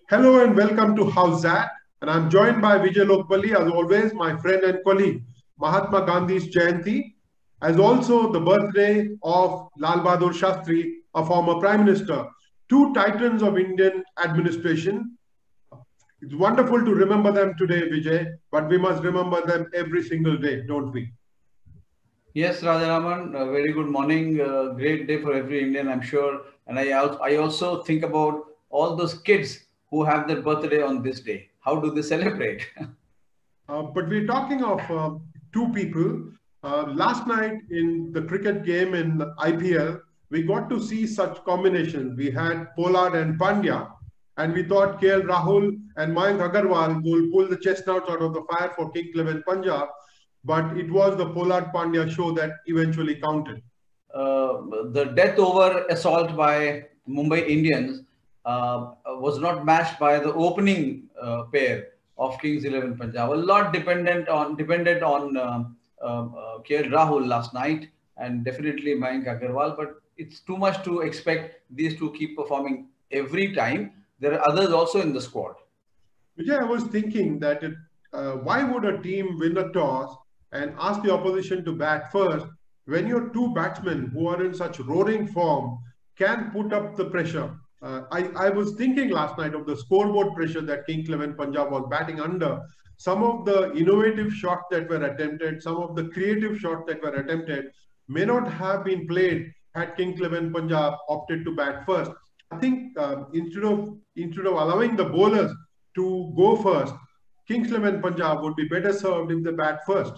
Hello and welcome to Howzzat, and I'm joined by Vijay Lokapally, as always, my friend and colleague. Mahatma Gandhi's Jayanti, as also the birthday of Lal Bahadur Shastri, a former Prime Minister, two titans of Indian administration. It's wonderful to remember them today, Vijay, but we must remember them every single day, don't we? Yes, Rajaraman, a very good morning, great day for every Indian, I'm sure. And I also think about all those kids who have their birthday on this day. How do they celebrate? But we're talking of two people. Last night in the cricket game in IPL, we got to see such combinations. We had Pollard and Pandya, and we thought KL Rahul and Mayank Aggarwal will pull the chestnuts out of the fire for King XI Punjab, but it was the Pollard Pandya show that eventually counted. The death over assault by Mumbai Indians was not matched by the opening pair of Kings 11 Punjab. A lot depended on KL Rahul last night and definitely Mayank Aggarwal, but it's too much to expect these two keep performing every time. There are others also in the squad. Vijay, I was thinking that why would a team win a toss and ask the opposition to bat first when your two batsmen who are in such roaring form can put up the pressure? I was thinking last night of the scoreboard pressure that King XI Punjab was batting under. Some of the innovative shots that were attempted, some of the creative shots that were attempted may not have been played had King XI Punjab opted to bat first. I think instead of allowing the bowlers to go first, King XI Punjab would be better served if they bat first.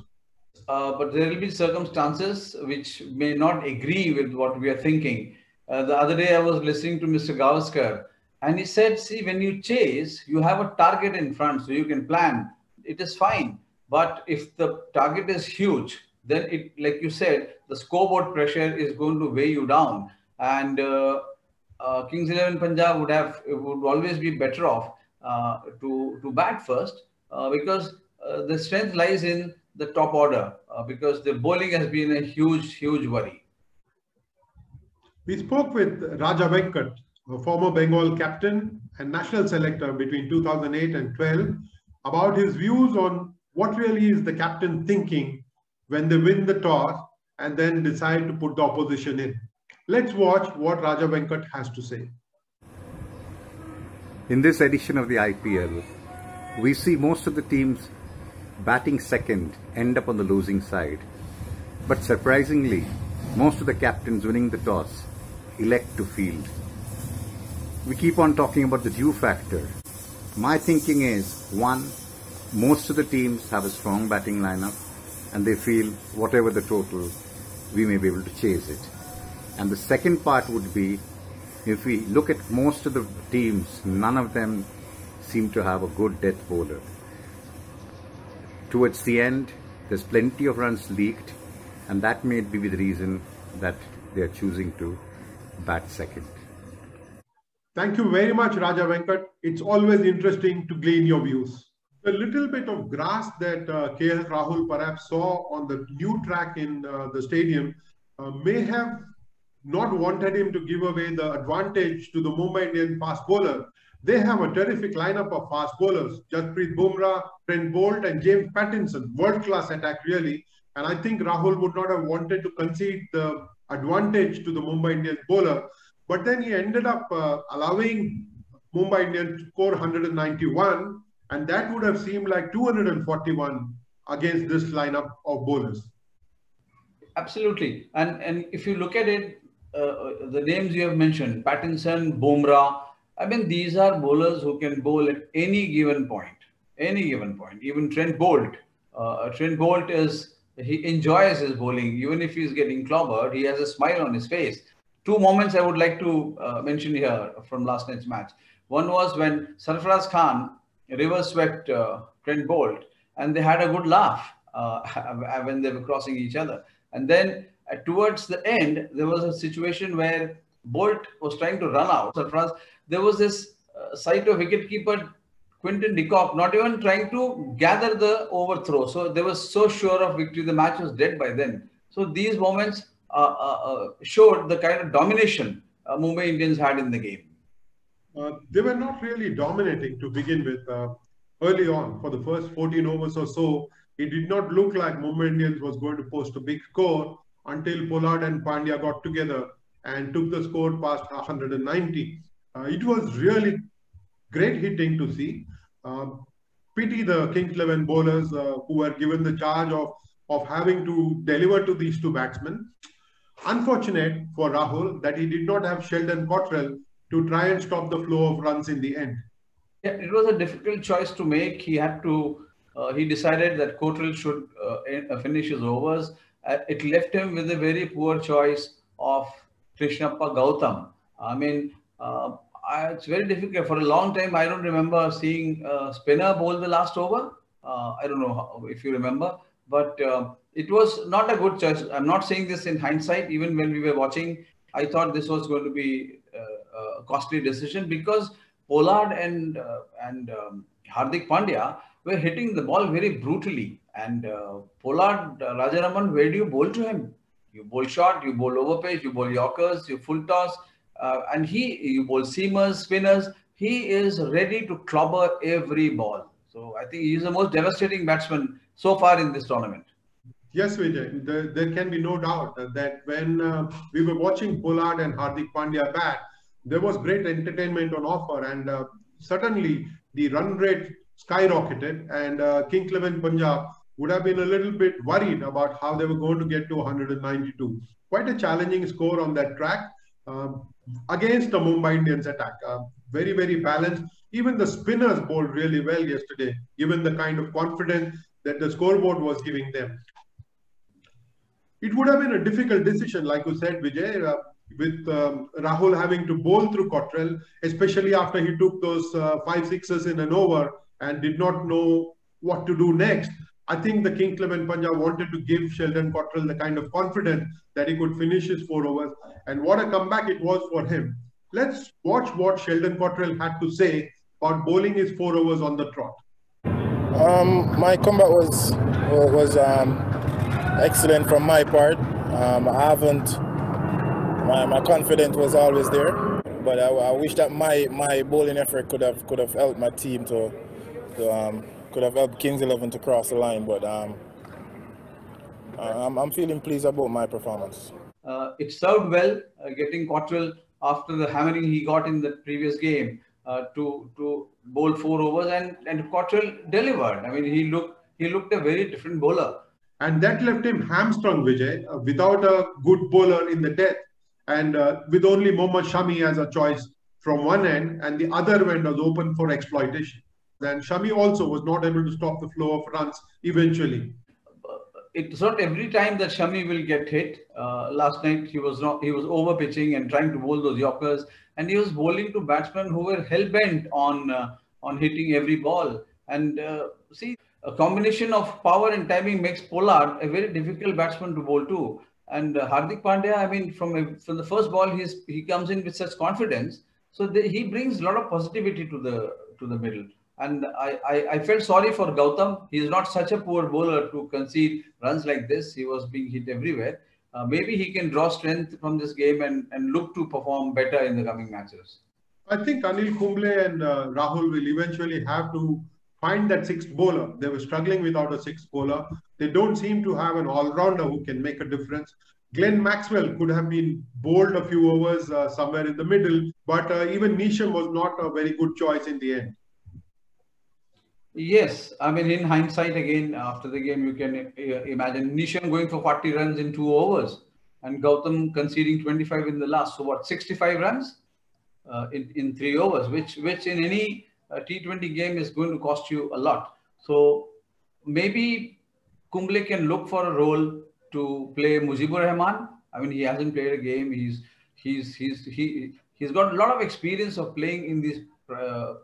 But there will be circumstances which may not agree with what we are thinking. The other day I was listening to Mr. Gavaskar and he said, see, when you chase, you have a target in front so you can plan. It is fine. But if the target is huge, then it, like you said, the scoreboard pressure is going to weigh you down. And Kings 11 Punjab would always be better off to bat first because the strength lies in the top order because the bowling has been a huge worry. We spoke with Raja Venkat, a former Bengal captain and national selector between 2008 and 12, about his views on what really is the captain thinking when they win the toss and then decide to put the opposition in. Let's watch what Raja Venkat has to say. In this edition of the IPL, we see most of the teams batting second end up on the losing side. But surprisingly, most of the captains winning the toss elect to field. We keep on talking about the due factor. My thinking is, one, most of the teams have a strong batting lineup and they feel whatever the total, we may be able to chase it. And the second part would be, if we look at most of the teams, none of them seem to have a good death bowler. Towards the end, there's plenty of runs leaked, and that may be the reason that they are choosing to bat second. Thank you very much, Raja Venkat. It's always interesting to glean your views. The little bit of grass that KL Rahul perhaps saw on the new track in the stadium may have not wanted him to give away the advantage to the Mumbai Indians fast bowler. They have a terrific lineup of fast bowlers: Jasprit Bumrah, Trent Bolt and James Pattinson. World-class attack really. And I think Rahul would not have wanted to concede the advantage to the Mumbai Indians bowler. But then he ended up allowing Mumbai Indians to score 191. And that would have seemed like 241 against this lineup of bowlers. Absolutely. And if you look at it, the names you have mentioned, Pattinson, Bumrah, I mean, these are bowlers who can bowl at any given point. Even Trent Bolt. Trent Bolt he enjoys his bowling. Even if he's getting clobbered, he has a smile on his face. Two moments I would like to mention here from last night's match. One was when Sarfaraz Khan reverse swept Trent Bolt, and they had a good laugh when they were crossing each other. And then towards the end, there was a situation where Bolt was trying to run out. So there was this sight of wicketkeeper Quinton de Kock not even trying to gather the overthrow. So they were so sure of victory, the match was dead by then. So these moments showed the kind of domination Mumbai Indians had in the game. They were not really dominating to begin with. Early on, for the first 14 overs or so, it did not look like Mumbai Indians was going to post a big score until Pollard and Pandya got together and took the score past 190. It was really great hitting to see. Pity the Kings 11 bowlers who were given the charge of having to deliver to these two batsmen. Unfortunate for Rahul that he did not have Sheldon Cottrell to try and stop the flow of runs in the end. Yeah, it was a difficult choice to make. He had to. He decided that Cottrell should finish his overs. It left him with a very poor choice of Krishnappa Gautam. I mean, it's very difficult. For a long time, I don't remember seeing spinner bowl the last over. I don't know if you remember, but it was not a good choice. I'm not saying this in hindsight. Even when we were watching, I thought this was going to be a costly decision because Pollard and Hardik Pandya were hitting the ball very brutally. And Pollard, Rajaraman, where do you bowl to him? You bowl short, you bowl over pace, you bowl yorkers, you full toss, and you bowl seamers, spinners. He is ready to clobber every ball. So I think he's the most devastating batsman so far in this tournament. Yes, Vijay, there can be no doubt that when we were watching Pollard and Hardik Pandya bat, there was great entertainment on offer, and suddenly the run rate skyrocketed, and Kings 11 Punjab would have been a little bit worried about how they were going to get to 192. Quite a challenging score on that track against the Mumbai Indians attack. Very, very balanced. Even the spinners bowled really well yesterday, given the kind of confidence that the scoreboard was giving them. It would have been a difficult decision, like you said, Vijay, with Rahul having to bowl through Cottrell, especially after he took those 5 sixes in an over and did not know what to do next. I think the Kings 11 Punjab wanted to give Sheldon Cottrell the kind of confidence that he could finish his 4 overs. And what a comeback it was for him. Let's watch what Sheldon Cottrell had to say about bowling his 4 overs on the trot. My comeback was excellent from my part. My confidence was always there, but I wish that my bowling effort could have helped my team could have helped Kings 11 to cross the line. But I'm feeling pleased about my performance. It served well getting Cottrell after the hammering he got in the previous game to bowl 4 overs, and Cottrell delivered. I mean, he looked a very different bowler. And that left him hamstrung, Vijay, without a good bowler in the death, and with only Mohammad Shami as a choice from one end, and the other end was open for exploitation. Then Shami also was not able to stop the flow of runs eventually. It's not every time that Shami will get hit. Last night he was over pitching and trying to bowl those yorkers, and he was bowling to batsmen who were hell bent on hitting every ball. And see, a combination of power and timing makes Pollard a very difficult batsman to bowl to. And Hardik Pandya, I mean, from the first ball, he comes in with such confidence, so he brings a lot of positivity to the middle. And I felt sorry for Gautam. He's not such a poor bowler to concede runs like this. He was being hit everywhere. Maybe he can draw strength from this game and look to perform better in the coming matches. I think Anil Kumble and Rahul will eventually have to find that 6th bowler. They were struggling without a 6th bowler. They don't seem to have an all-rounder who can make a difference. Glenn Maxwell could have been bowled a few overs somewhere in the middle, but even Neesham was not a very good choice in the end. Yes, I mean, in hindsight, again, after the game, you can imagine Neesham going for 40 runs in 2 overs and Gautam conceding 25 in the last. So what, 65 runs in 3 overs, which in any T20 game is going to cost you a lot. So maybe Kumble can look for a role to play Mujibur Rahman. I mean, he hasn't played a game. He's got a lot of experience of playing in these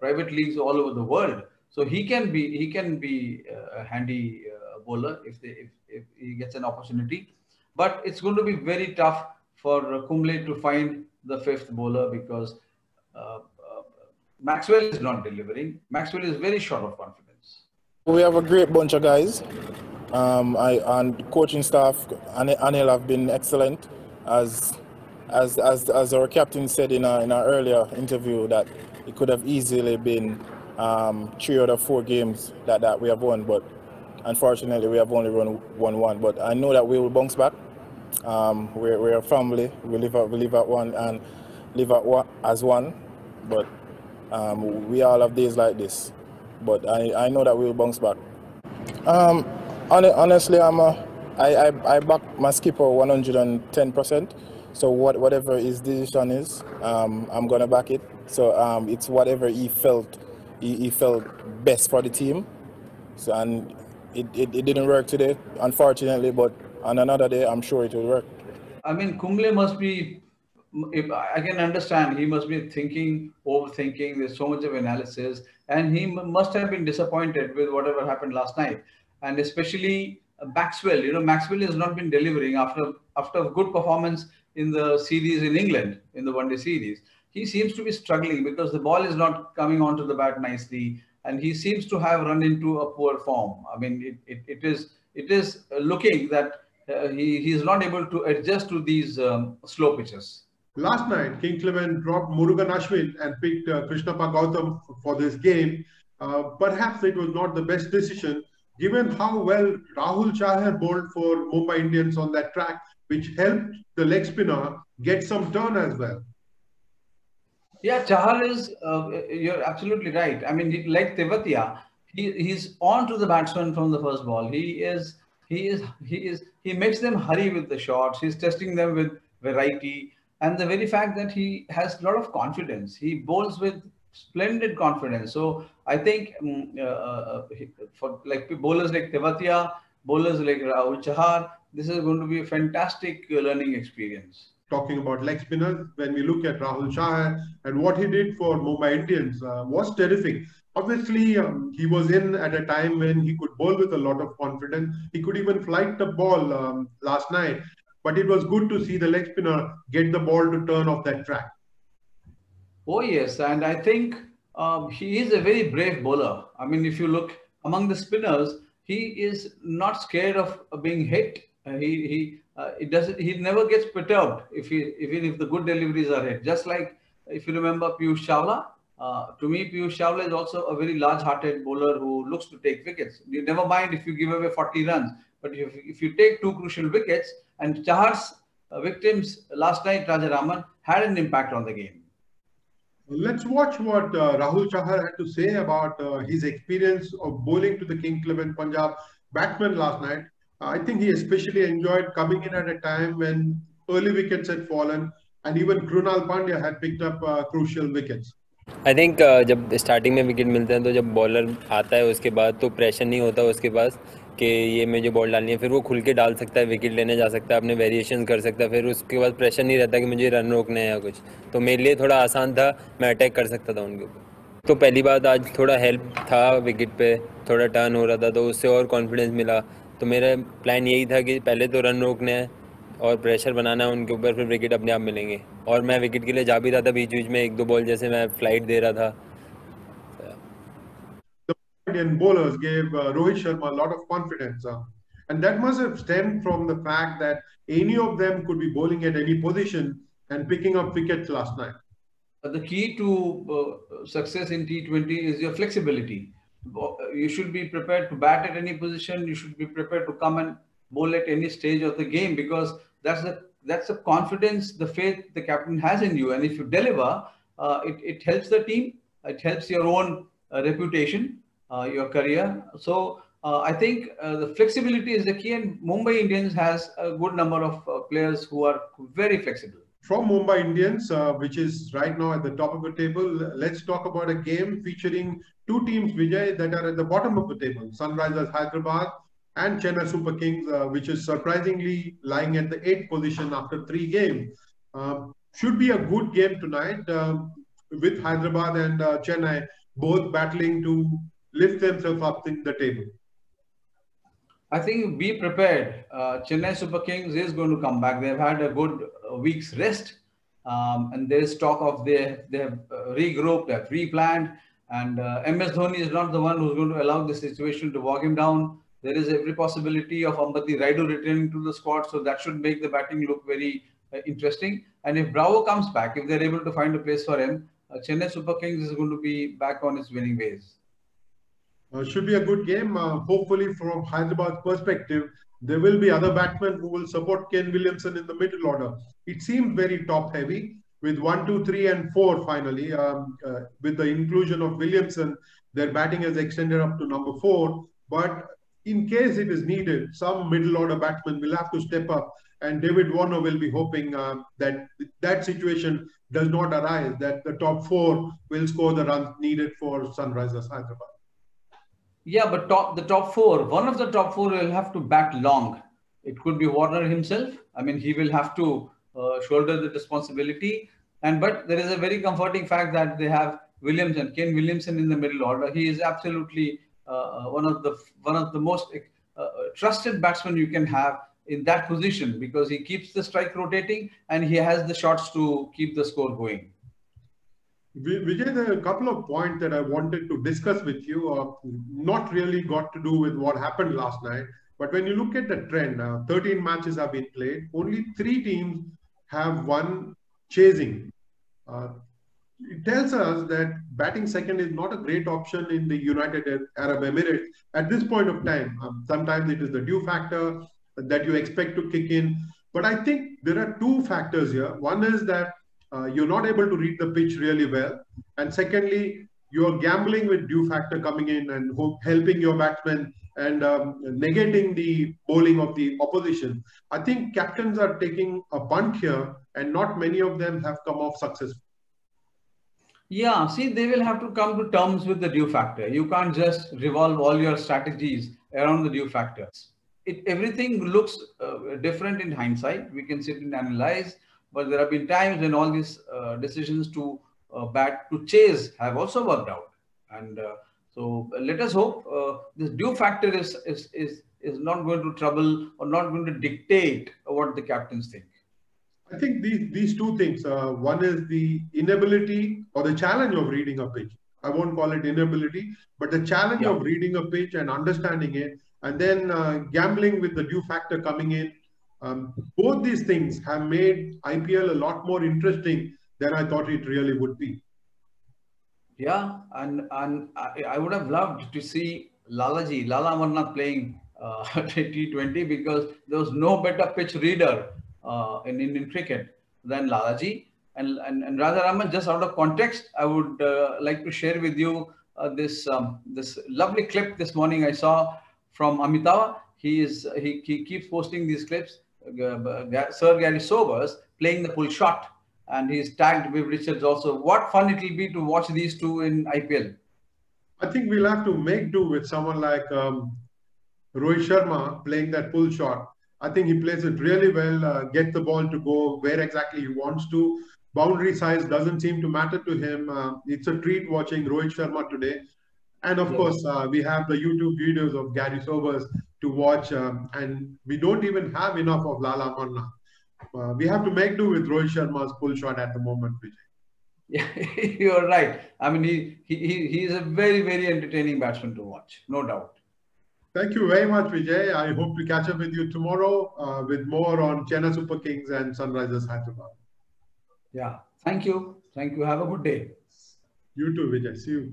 private leagues all over the world. So he can be a handy bowler if he gets an opportunity. But it's going to be very tough for Kumble to find the fifth bowler because Maxwell is not delivering. Maxwell is very short of confidence. We have a great bunch of guys. And coaching staff, Anil have been excellent. As our captain said in our earlier interview, that it could have easily been 3 out of 4 games that we have won, but unfortunately we have only won 1. But I know that we will bounce back. We're a family. We live at one and live as one. But we all have days like this. But I know that we will bounce back. Honestly, I back my skipper 110%. So whatever his decision is, I'm gonna back it. So it's whatever he felt best for the team. So and it didn't work today, unfortunately. But on another day, I'm sure it will work. I mean, Kumble must be. If I can understand, he must be overthinking. There's so much of analysis, and he must have been disappointed with whatever happened last night. And especially Maxwell, Maxwell has not been delivering after a good performance in the series in England, in the one-day series. He seems to be struggling because the ball is not coming onto the bat nicely, and he seems to have run into a poor form. I mean, it is looking that he is not able to adjust to these slow pitches. Last night, Kings 11 dropped Murugan Ashwin and picked Krishnappa Gautam for this game. Perhaps it was not the best decision, given how well Rahul Chahar bowled for Mumbai Indians on that track, which helped the leg spinner get some turn as well. Yeah, Chahar is, you're absolutely right. I mean, like Tewatia, he's on to the batsman from the first ball. He makes them hurry with the shots. He's testing them with variety. And the very fact that he has a lot of confidence, he bowls with splendid confidence. So I think for bowlers like Tewatia, bowlers like Rahul Chahar, this is going to be a fantastic learning experience. Talking about leg spinners, when we look at Rahul Chahar and what he did for Mumbai Indians was terrific. Obviously, he was in at a time when he could bowl with a lot of confidence. He could even flight the ball last night. But it was good to see the leg spinner get the ball to turn off that track. Oh, yes. And I think he is a very brave bowler. I mean, if you look among the spinners, he is not scared of being hit. He never gets perturbed even if the good deliveries are hit. Just like if you remember Piyush Chawla. To me, Piyush Chawla is also a very large-hearted bowler who looks to take wickets. You never mind if you give away 40 runs. But if you take 2 crucial wickets, and Chahar's victims last night, Rajaraman, had an impact on the game. Let's watch what Rahul Chahar had to say about his experience of bowling to the Kings 11 Punjab batsmen last night. I think he especially enjoyed coming in at a time when early wickets had fallen and even Krunal Pandya had picked up crucial wickets. I think जब starting में wicket मिलते हैं तो जब bowler आता है उसके बाद तो प्रेशर नहीं होता उसके पास कि ये में जो बॉल डालनी है, फिर वो खुल के डाल सकता है, विकेट लेने जा सकता है, अपने वेरिएशन कर सकता है, फिर उसके बाद प्रेशर नहीं रहता कि मुझे रन रोकने हैं या कुछ. तो मेरे लिए थोड़ा आसान था, मैं अटैक कर सकता था उनके ऊपर. तो पहली बात आज थोड़ा हेल्प था, विकेट पे थोड़ा टर्न हो रहा था तो उससे और कॉन्फिडेंस मिला. तो मेरा प्लान यही था कि पहले तो रन रोकने हैं और प्रेशर बनाना है उनके ऊपर, फिर विकेट अपने आप मिलेंगे. और मैं विकेट के लिए जा भी रहा था, बीच बीच में 1-2 बॉल जैसे मैं फ्लाइट दे रहा था. Indian bowlers gave Rohit Sharma a lot of confidence, and that must have stemmed from the fact that any of them could be bowling at any position and picking up wickets last night. The key to success in T20 is your flexibility. You should be prepared to bat at any position. You should be prepared to come and bowl at any stage of the game, because that's the confidence, the faith the captain has in you. And if you deliver, it helps the team. It helps your own reputation. Your career. So I think the flexibility is the key, and Mumbai Indians has a good number of players who are very flexible. From Mumbai Indians, which is right now at the top of the table, let's talk about a game featuring 2 teams, Vijay, that are at the bottom of the table. Sunrisers Hyderabad and Chennai Super Kings, which is surprisingly lying at the 8th position after 3 games. Should be a good game tonight with Hyderabad and Chennai both battling to lift themselves up in the table? I think be prepared. Chennai Super Kings is going to come back. They've had a good week's rest. And there is talk of they have regrouped, they have replanned. And MS Dhoni is not the one who's going to allow the situation to bog him down. There is every possibility of Ambati Raidu returning to the squad. So that should make the batting look very interesting. And if Bravo comes back, if they're able to find a place for him, Chennai Super Kings is going to be back on its winning ways. Should be a good game. Hopefully, from Hyderabad's perspective, there will be other batsmen who will support Ken Williamson in the middle order. It seems very top-heavy with 1, 2, 3, and 4 finally. With the inclusion of Williamson, their batting has extended up to number 4. But in case it is needed, some middle-order batsmen will have to step up. And David Warner will be hoping that that situation does not arise, that the top 4 will score the runs needed for Sunrisers Hyderabad. Yeah, but the top 4, one of the top 4 will have to bat long. It could be Warner himself. I mean, he will have to shoulder the responsibility. But there is a very comforting fact that they have Ken Williamson in the middle order. He is absolutely one of the most trusted batsmen you can have in that position, because he keeps the strike rotating and he has the shots to keep the score going. Vijay, there are a couple of points that I wanted to discuss with you, not really got to do with what happened last night. But when you look at the trend, 13 matches have been played. Only 3 teams have won chasing. It tells us that batting second is not a great option in the United Arab Emirates at this point of time. Sometimes it is the due factor that you expect to kick in. But I think there are 2 factors here. One is that you're not able to read the pitch really well. And secondly, you're gambling with due factor coming in and helping your batsmen and negating the bowling of the opposition. I think captains are taking a punt here and not many of them have come off successful. Yeah, see, they will have to come to terms with the due factor. You can't just revolve all your strategies around the due factors. Everything looks different in hindsight. We can sit and analyze. But there have been times when all these decisions to bat to chase have also worked out, and so let us hope this due factor is not going to trouble or not going to dictate what the captains think. I think these 2 things. One is the inability or the challenge of reading a pitch. I won't call it inability, but the challenge of reading a pitch and understanding it, and then gambling with the due factor coming in. Both these things have made IPL a lot more interesting than I thought it really would be. Yeah, and I would have loved to see Lala Amarnath playing T20, because there was no better pitch reader in Indian cricket than Lalaji. And Rajaraman, just out of context, I would like to share with you this lovely clip this morning I saw from Amitabh. He keeps posting these clips. Sir Gary Sobers playing the pull shot, and he's tagged Viv Richards also. What fun it will be to watch these 2 in IPL. I think we'll have to make do with someone like Rohit Sharma playing that pull shot. I think he plays it really well, get the ball to go where exactly he wants to. Boundary size doesn't seem to matter to him. It's a treat watching Rohit Sharma today. And of course, we have the YouTube videos of Gary Sobers to watch, and we don't even have enough of Lala Amarnath. We have to make do with Rohit Sharma's pull shot at the moment, Vijay. Yeah, you're right. I mean, he is a very, very entertaining batsman to watch, no doubt. Thank you very much, Vijay. I hope to catch up with you tomorrow with more on Chennai Super Kings and Sunrisers Hyderabad. Yeah, thank you. Thank you. Have a good day. You too, Vijay. See you.